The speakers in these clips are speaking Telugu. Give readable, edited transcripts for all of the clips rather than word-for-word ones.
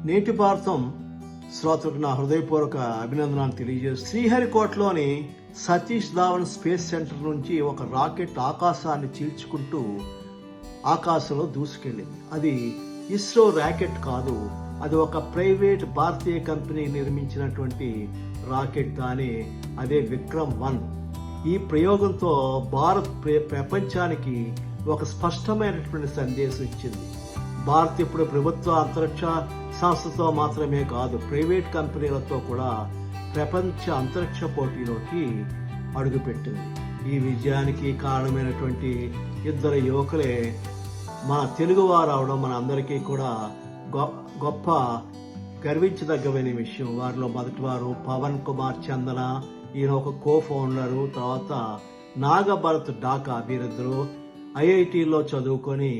నేటి భారతం శ్రోతలకు నా హృదయపూర్వక అభినందనాలు తెలియజేస్తూ శ్రీహరికోటలోని సతీష్ ధావన్ స్పేస్ సెంటర్ నుంచి ఒక రాకెట్ ఆకాశాన్ని చీల్చుకుంటూ ఆకాశంలో దూసుకెళ్ళింది. అది ఇస్రో రాకెట్ కాదు, అది ఒక ప్రైవేట్ భారతీయ కంపెనీ నిర్మించినటువంటి రాకెట్. దాని అదే విక్రమ్-1. ఈ ప్రయోగంతో భారత్ ప్రపంచానికి ఒక స్పష్టమైనటువంటి సందేశం ఇచ్చింది. భారత్ ఇప్పుడు ప్రభుత్వ అంతరిక్ష సంస్థతో మాత్రమే కాదు, ప్రైవేట్ కంపెనీలతో కూడా ప్రపంచ అంతరిక్ష పోటీలోకి అడుగుపెట్టింది. ఈ విజయానికి కారణమైనటువంటి ఇద్దరు యువకులే మన తెలుగువారు అవడం మన అందరికీ కూడా గొప్ప గర్వించదగ్గమైన విషయం. వారిలో మొదటివారు పవన్ కుమార్ చందన, ఈయన ఒక కో-ఫౌండరు. తర్వాత నాగభరత్ ఢాకా, వీరిద్దరూ ఐఐటిలో చదువుకొని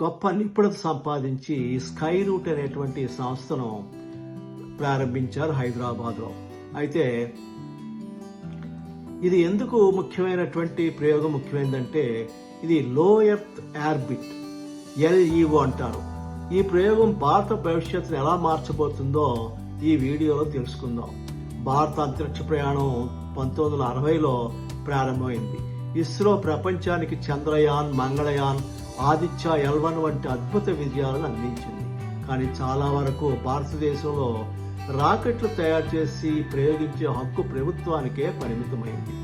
గొప్ప నిపుణత సంపాదించి స్కై రూట్ అనేటువంటి సంస్థను ప్రారంభించారు హైదరాబాద్లో. అయితే ఇది ఎందుకు ముఖ్యమైనటువంటి ప్రయోగం ముఖ్యమైనదంటే, ఇది లో ఎర్త్ ఆర్బిట్, LEO అంటారు. ఈ ప్రయోగం భారత భవిష్యత్తును ఎలా మార్చబోతుందో ఈ వీడియోలో తెలుసుకుందాం. భారత అంతరిక్ష ప్రయాణం 1960లో ప్రారంభమైంది. ఇస్రో ప్రపంచానికి చంద్రయాన్, మంగళయాన్, ఆదిత్య L1 వంటి అద్భుత విజయాలను అందించింది. కానీ చాలా వరకు భారతదేశంలో రాకెట్లు తయారు చేసి ప్రయోగించే హక్కు ప్రభుత్వానికే పరిమితమైంది.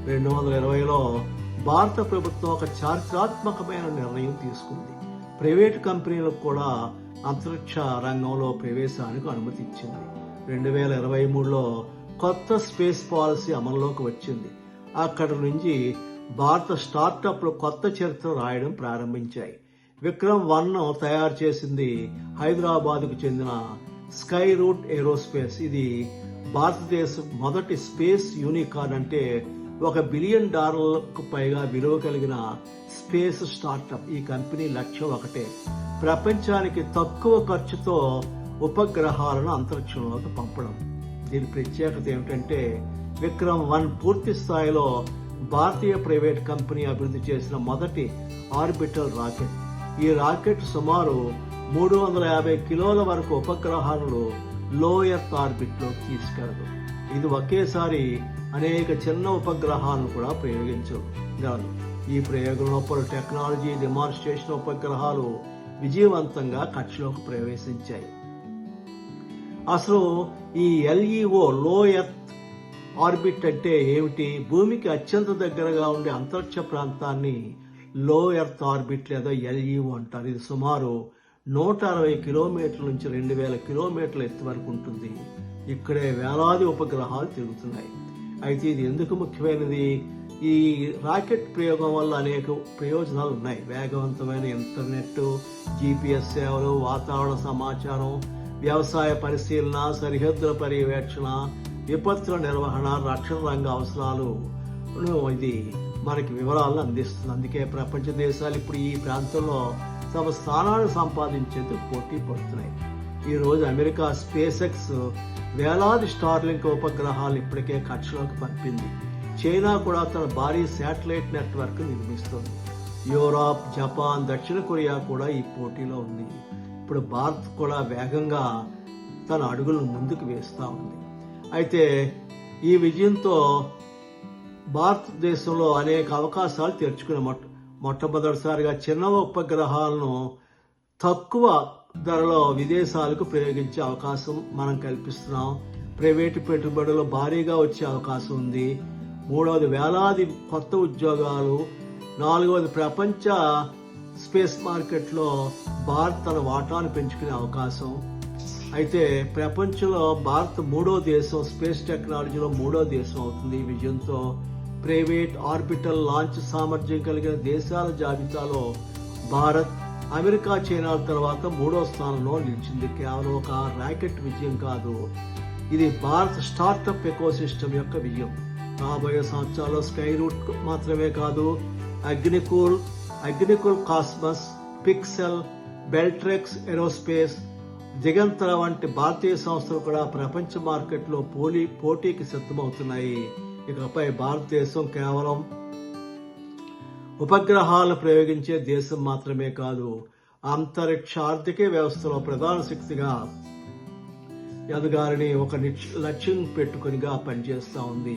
2020లో భారత ప్రభుత్వం ఒక చారిత్రాత్మకమైన నిర్ణయం తీసుకుంది. ప్రైవేటు కంపెనీలకు కూడా అంతరిక్ష రంగంలో ప్రవేశానికి అనుమతి ఇచ్చింది. 2023లో కొత్త స్పేస్ పాలసీ అమల్లోకి వచ్చింది. అక్కడి నుంచి భారత స్టార్టప్లు కొత్త చరిత్ర రాయడం ప్రారంభించాయి. విక్రమ్-1 తయారు చేసింది హైదరాబాద్కు చెందిన స్కై రూట్ ఏరోస్పేస్. ఇది భారతదేశం మొదటి స్పేస్ యూనికార్న్, అంటే $1 బిలియన్ పైగా విలువ కలిగిన స్పేస్ స్టార్టప్. ఈ కంపెనీ లక్ష్యం ఒకటే, ప్రపంచానికి తక్కువ ఖర్చుతో ఉపగ్రహాలను అంతరిక్షంలోకి పంపడం. దీని ప్రత్యేకత ఏమిటంటే, విక్రమ్-1 పూర్తి స్థాయిలో భారతీయ ప్రైవేట్ కంపెనీ అభివృద్ధి చేసిన మొదటి ఆర్బిటల్ రాకెట్. ఈ రాకెట్ సుమారు 350 కిలోల వరకు ఉపగ్రహాలను లో ఎర్త్ ఆర్బిట్లోకి తీసుకెళ్లదు. ఇది ఒకేసారి అనేక చిన్న ఉపగ్రహాలను కూడా ప్రయోగించగలదు. ఈ ప్రయోగంలో పలు టెక్నాలజీ డెమాన్స్ట్రేషన్ ఉపగ్రహాలు విజయవంతంగా కక్షలోకి ప్రవేశించాయి. అసలు ఈ LEO, లో ఎర్త్ ఆర్బిట్ అంటే ఏమిటి? భూమికి అత్యంత దగ్గరగా ఉండే అంతరిక్ష ప్రాంతాన్ని లో ఎర్త్ ఆర్బిట్ లేదా LEO అంటారు. ఇది సుమారు 160 కిలోమీటర్ల నుంచి 2000 కిలోమీటర్ల ఎత్తు వరకు ఉంటుంది. ఇక్కడే వేలాది ఉపగ్రహాలు తిరుగుతున్నాయి. అయితే ఇది ఎందుకు ముఖ్యమైనది? ఈ రాకెట్ ప్రయోగం వల్ల అనేక ప్రయోజనాలు ఉన్నాయి. వేగవంతమైన ఇంటర్నెట్, GPS సేవలు, వాతావరణ సమాచారం, వ్యవసాయ పరిశీలన, సరిహద్దుల పర్యవేక్షణ, విపత్తుల నిర్వహణ, రక్షణ రంగ అవసరాలు ఇది మనకి వివరాలను అందిస్తుంది. అందుకే ప్రపంచ దేశాలు ఇప్పుడు ఈ ప్రాంతంలో తమ స్థానాన్ని సంపాదించేందుకు పోటీ పడుతున్నాయి. ఈరోజు అమెరికా SpaceX వేలాది స్టార్లింక్ ఉపగ్రహాలను ఇప్పటికే కక్షలోకి పంపింది. చైనా కూడా తన భారీ శాటిలైట్ నెట్వర్క్ నిర్మిస్తుంది. యూరోప్, జపాన్, దక్షిణ కొరియా కూడా ఈ పోటీలో ఉంది. ఇప్పుడు భారత్ కూడా వేగంగా తన అడుగులను ముందుకు వేస్తూ ఉంది. అయితే ఈ విజయంతో భారతదేశంలో అనేక అవకాశాలు తెరుచుకునే మొట్టమొదటిసారిగా చిన్న ఉపగ్రహాలను తక్కువ ధరలో విదేశాలకు ప్రయోగించే అవకాశం మనం కల్పిస్తున్నాం. ప్రైవేటు పెట్టుబడులు భారీగా వచ్చే అవకాశం ఉంది. మూడవది వేలాది కొత్త ఉద్యోగాలు. నాలుగవది ప్రపంచ స్పేస్ మార్కెట్లో భారత్ తన వాటాను పెంచుకునే అవకాశం. అయితే ప్రపంచంలో భారత్ 3వ దేశం, స్పేస్ టెక్నాలజీలో 3వ దేశం అవుతుంది. ఈ విజయంతో ప్రైవేట్ ఆర్బిటల్ లాంచ్ సామర్థ్యం కలిగిన దేశాల జాబితాలో భారత్ అమెరికా, చైనాల తర్వాత 3వ స్థానంలో నిలిచింది. కేవలం ఒక రాకెట్ విజయం కాదు, ఇది భారత్ స్టార్టప్ ఎకోసిస్టమ్ యొక్క విజయం. రాబోయే సంవత్సరాల్లో స్కై రూట్ మాత్రమే కాదు, అగ్నికుల్ కాస్మస్, పిక్సెల్, బెల్ట్రెక్స్ ఏరోస్పేస్, దిగంతర వంటి భారతీయ సంస్థలు కూడా ప్రపంచ మార్కెట్లో పోటీకి సిద్ధమవుతున్నాయి. ఇకపై భారతదేశం కేవలం ఉపగ్రహాలను ప్రయోగించే దేశం మాత్రమే కాదు, అంతరిక్ష ఆర్థిక వ్యవస్థలో ప్రధాన శక్తిగా ఎదగాలని ఒక లక్ష్యం పెట్టుకునిగా పనిచేస్తూ ఉంది.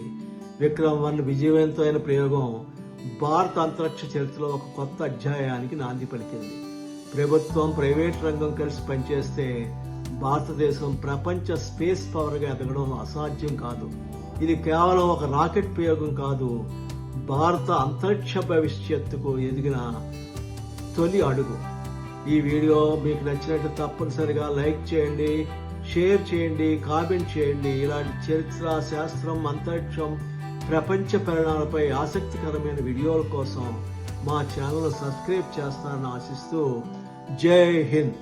విక్రమ్ 1 విజయవంతమైన ప్రయోగం భారత అంతరిక్ష చరిత్రలో ఒక కొత్త అధ్యాయానికి నాంది పలికింది. ప్రభుత్వం, ప్రైవేట్ రంగం కలిసి పనిచేస్తే భారతదేశం ప్రపంచ స్పేస్ పవర్ గా ఎదగడం అసాధ్యం కాదు. ఇది కేవలం ఒక రాకెట్ ప్రయోగం కాదు, భారత అంతరిక్ష భవిష్యత్తుకు ఎదిగిన తొలి అడుగు. ఈ వీడియో మీకు నచ్చినట్టు తప్పనిసరిగా లైక్ చేయండి, షేర్ చేయండి, కామెంట్ చేయండి. ఇలాంటి చరిత్ర, శాస్త్రం, అంతరిక్షం, ప్రపంచ పరిణామాలపై ఆసక్తికరమైన వీడియోల కోసం మా ఛానల్ సబ్స్క్రైబ్ చేస్తారని ఆశిస్తూ జై హింద్.